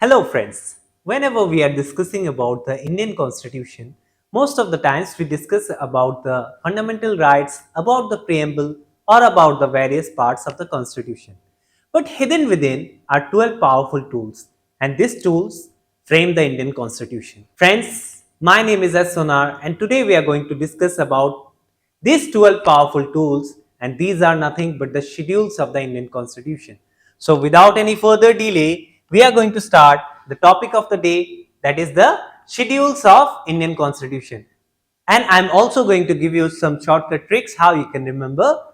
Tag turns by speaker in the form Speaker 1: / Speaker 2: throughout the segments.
Speaker 1: Hello friends, whenever we are discussing about the Indian Constitution, most of the times we discuss about the fundamental rights, about the preamble or about the various parts of the Constitution. But hidden within are 12 powerful tools and these tools frame the Indian Constitution. Friends, my name is Sonar and today we are going to discuss about these 12 powerful tools and these are nothing but the schedules of the Indian Constitution. So without any further delay, we are going to start the topic of the day, that is the schedules of Indian Constitution. And I'm also going to give you some shortcut tricks how you can remember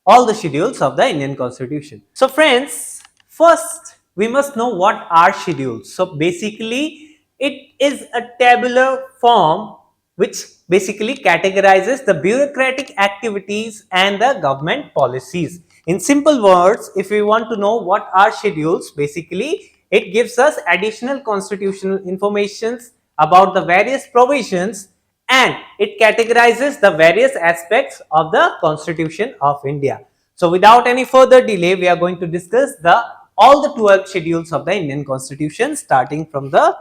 Speaker 1: all the schedules of the Indian Constitution. So friends, first we must know what are schedules. So basically it is a tabular form which basically categorizes the bureaucratic activities and the government policies. In simple words, if we want to know what are schedules, basically it gives us additional constitutional informations about the various provisions and it categorizes the various aspects of the Constitution of India. So without any further delay, we are going to discuss all the 12 schedules of the Indian Constitution, starting from the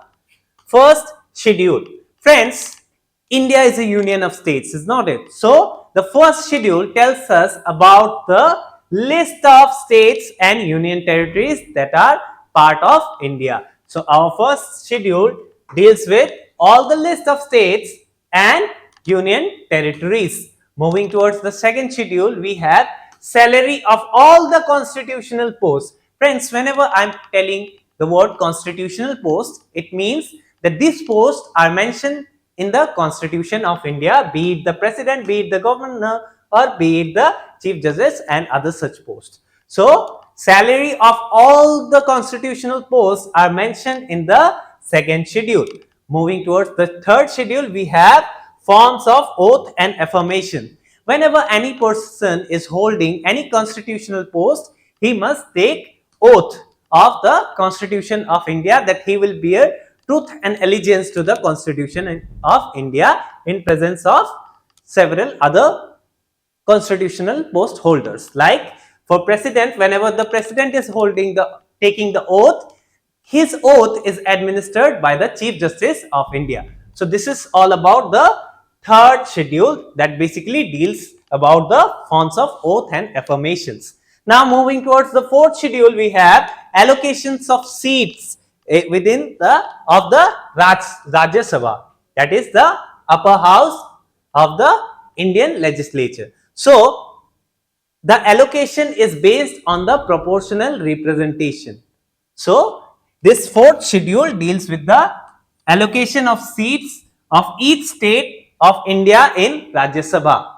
Speaker 1: first schedule. Friends, India is a union of states, is not it? So the first schedule tells us about the list of states and union territories that are part of India. So our first schedule deals with all the list of states and union territories. Moving towards the second schedule, we have salary of all the constitutional posts. Friends, whenever I'm telling the word constitutional post, it means that these posts are mentioned in the Constitution of India, be it the president, be it the governor, or be it the chief justice and other such posts. So, salary of all the constitutional posts are mentioned in the second schedule. Moving towards the third schedule, we have forms of oath and affirmation. Whenever any person is holding any constitutional post, he must take oath of the Constitution of India that he will bear truth and allegiance to the Constitution of India in presence of several other constitutional post holders. Like for president, whenever the president is taking the oath, his oath is administered by the Chief Justice of India. So this is all about the third schedule that basically deals about the forms of oath and affirmations. Now moving towards the fourth schedule, we have allocations of seats within the Rajya Sabha, that is the upper house of the Indian legislature. So the allocation is based on the proportional representation. So this fourth schedule deals with the allocation of seats of each state of India in Rajya Sabha.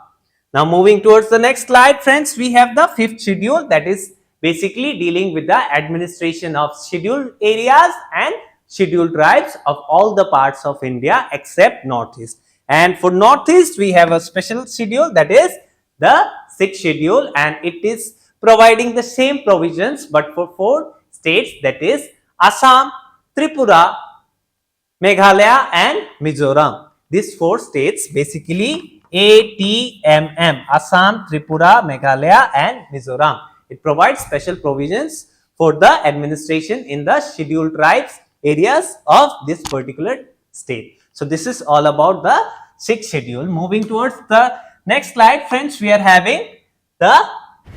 Speaker 1: Now moving towards the next slide, friends, we have the fifth schedule that is basically dealing with the administration of scheduled areas and scheduled tribes of all the parts of India except Northeast. And for Northeast, we have a special schedule that is the sixth schedule, and it is providing the same provisions but for four states, that is Assam, Tripura, Meghalaya and Mizoram. These four states basically ATMM, Assam, Tripura, Meghalaya and Mizoram. It provides special provisions for the administration in the scheduled tribes areas of this particular state. So this is all about the sixth schedule. Moving towards the next slide, friends, we are having the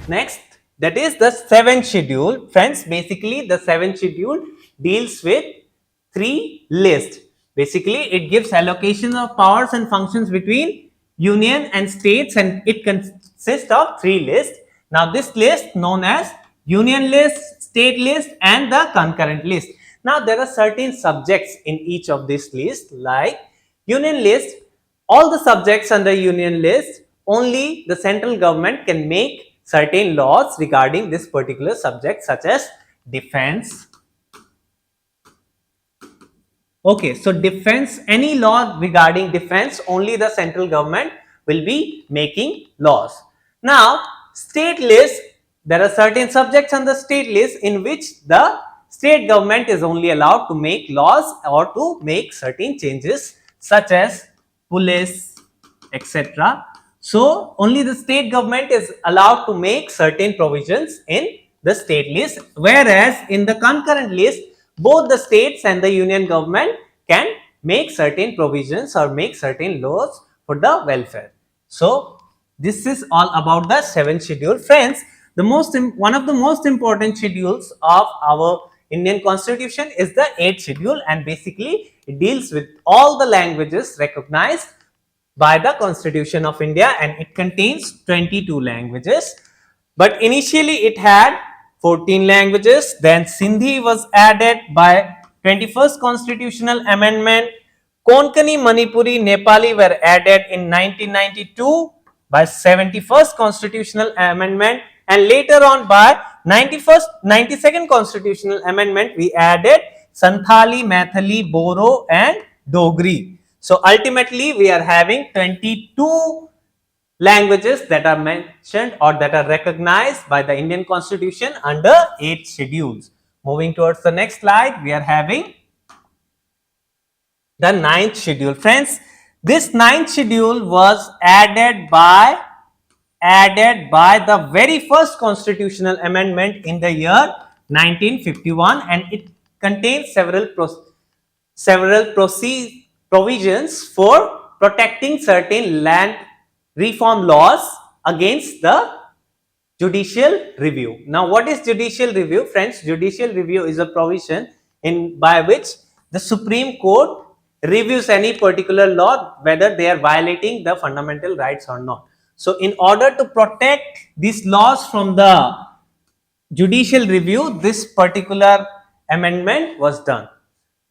Speaker 1: next, that is the seventh schedule. Friends, basically the seventh schedule deals with three lists. Basically, it gives allocation of powers and functions between union and states, and it consists of three lists. Now, this list known as union list, state list, and the concurrent list. Now, there are certain subjects in each of these lists, like union list. All the subjects under union list, only the central government can make certain laws regarding this particular subject, such as defense. Okay, so defense, any law regarding defense, only the central government will be making laws. Now, state list, there are certain subjects on the state list in which the state government is only allowed to make laws or to make certain changes, such as police, etc. So, only the state government is allowed to make certain provisions in the state list, whereas in the concurrent list, both the states and the union government can make certain provisions or make certain laws for the welfare. So this is all about the seventh schedule. Friends, one of the most important schedules of our Indian constitution is the eighth schedule, and basically it deals with all the languages recognized by the Constitution of India, and it contains 22 languages. But initially it had 14 languages. Then Sindhi was added by 21st Constitutional Amendment. Konkani, Manipuri, Nepali were added in 1992 by 71st Constitutional Amendment, and later on by 92nd Constitutional Amendment we added Santhali, Maithili, Boro and Dogri. So ultimately we are having 22 languages that are mentioned or that are recognized by the Indian Constitution under 8 schedules. Moving towards the next slide, we are having the ninth schedule. Friends, this ninth schedule was added by the very first constitutional amendment in the year 1951, and it contains several provisions for protecting certain land reform laws against the judicial review. Now, what is judicial review? Friends, judicial review is a provision in by which the Supreme Court reviews any particular law whether they are violating the fundamental rights or not. So, in order to protect these laws from the judicial review, this particular amendment was done.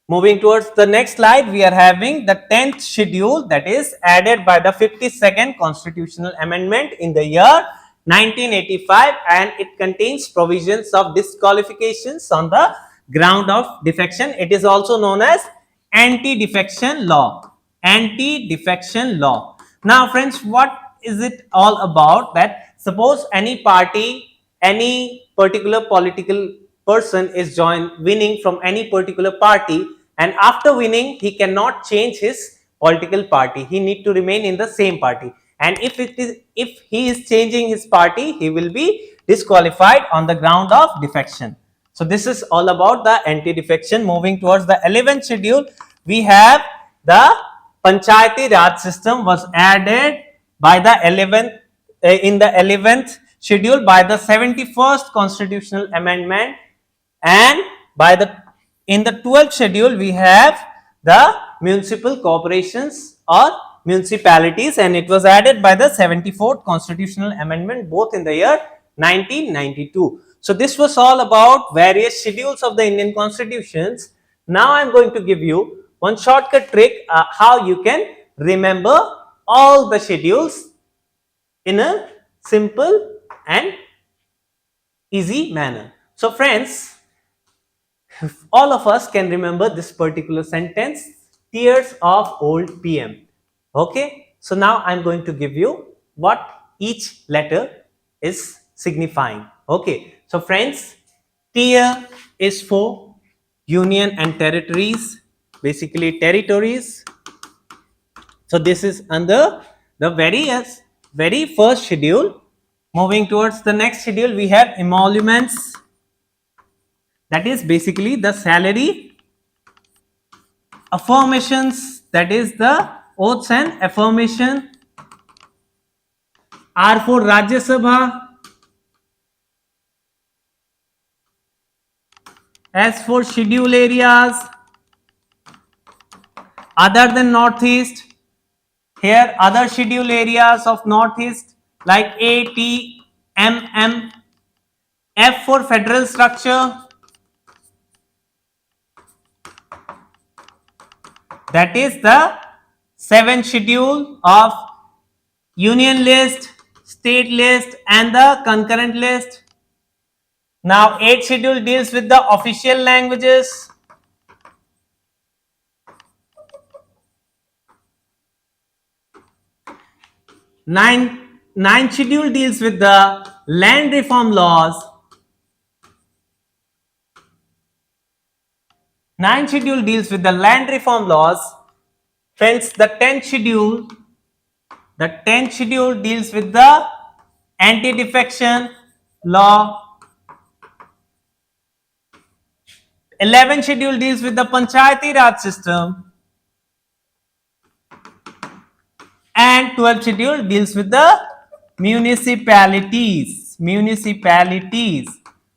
Speaker 1: Moving towards the next slide, we are having the 10th schedule, that is added by the 52nd Constitutional Amendment in the year 1985, and it contains provisions of disqualifications on the ground of defection. It is also known as anti-defection law. Anti-defection law. Now friends, what is it all about? That suppose any party, any particular political person is winning from any particular party, and after winning he cannot change his political party. He need to remain in the same party, and if he is changing his party, he will be disqualified on the ground of defection. So this is all about the anti-defection. Moving towards the 11th schedule, we have the Panchayati Raj system was added by the 11th schedule by the 71st Constitutional Amendment, and by the in the 12th schedule we have the municipal corporations or municipalities, and it was added by the 74th Constitutional Amendment, both in the year 1992. So this was all about various schedules of the Indian constitutions. Now I am going to give you one shortcut trick how you can remember all the schedules in a simple and easy manner. So friends, all of us can remember this particular sentence, tears of old PM. Okay, so now I'm going to give you what each letter is signifying. Okay, so friends, tier is for union and territories, basically territories. So this is under the very first schedule. Moving towards the next schedule, we have emoluments, that is basically the salary. Affirmations, that is the oaths and affirmation, are for Rajya Sabha. As for schedule areas other than Northeast, here other schedule areas of Northeast like A, T, M, M. F for federal structure, that is the 7th schedule of union list, state list and the concurrent list. Now 8th schedule deals with the official languages. 9th schedule deals with the land reform laws. 9th schedule deals with the land reform laws. Friends, the 10th schedule deals with the anti-defection law. 11th schedule deals with the Panchayati Raj system, and 12th schedule deals with the municipalities.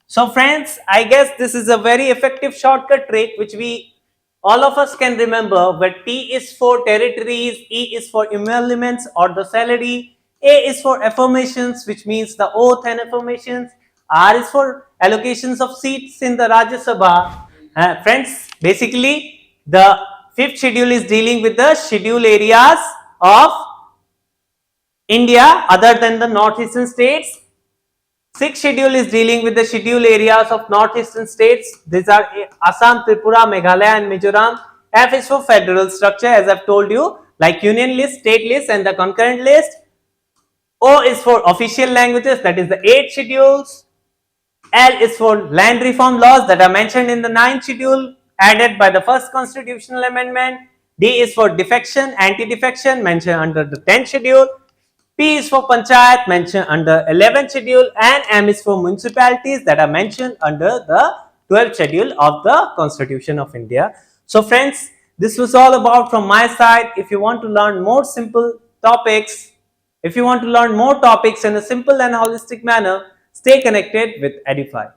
Speaker 1: So friends, I guess this is a very effective shortcut trick which we all of us can remember, where T is for territories, E is for emoluments or the salary, A is for affirmations, which means the oath and affirmations, R is for allocations of seats in the Rajya Sabha. Friends, basically the fifth schedule is dealing with the schedule areas of India other than the northeastern states. Sixth schedule is dealing with the schedule areas of northeastern states. These are Assam, Tripura, Meghalaya and Mizoram. F is for federal structure, as I've told you, like union list, state list and the concurrent list. O is for official languages, that is the 8 schedules. L is for land reform laws that are mentioned in the 9th schedule added by the first constitutional amendment. D is for defection, anti-defection mentioned under the 10th schedule. P is for panchayat mentioned under 11th schedule, and M is for municipalities that are mentioned under the 12th schedule of the Constitution of India. So friends, this was all about from my side. If you want to learn more simple topics, if you want to learn more topics in a simple and holistic manner, stay connected with Edufy.